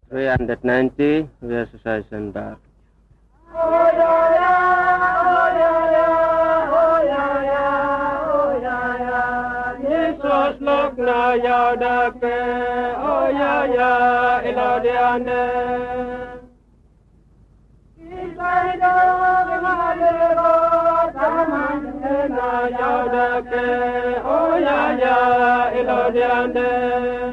390 verses daar. Jesus lok na ya da pe oh ya ila de ande Isai do ma de ro taman na ya da pe oh ya ila de ande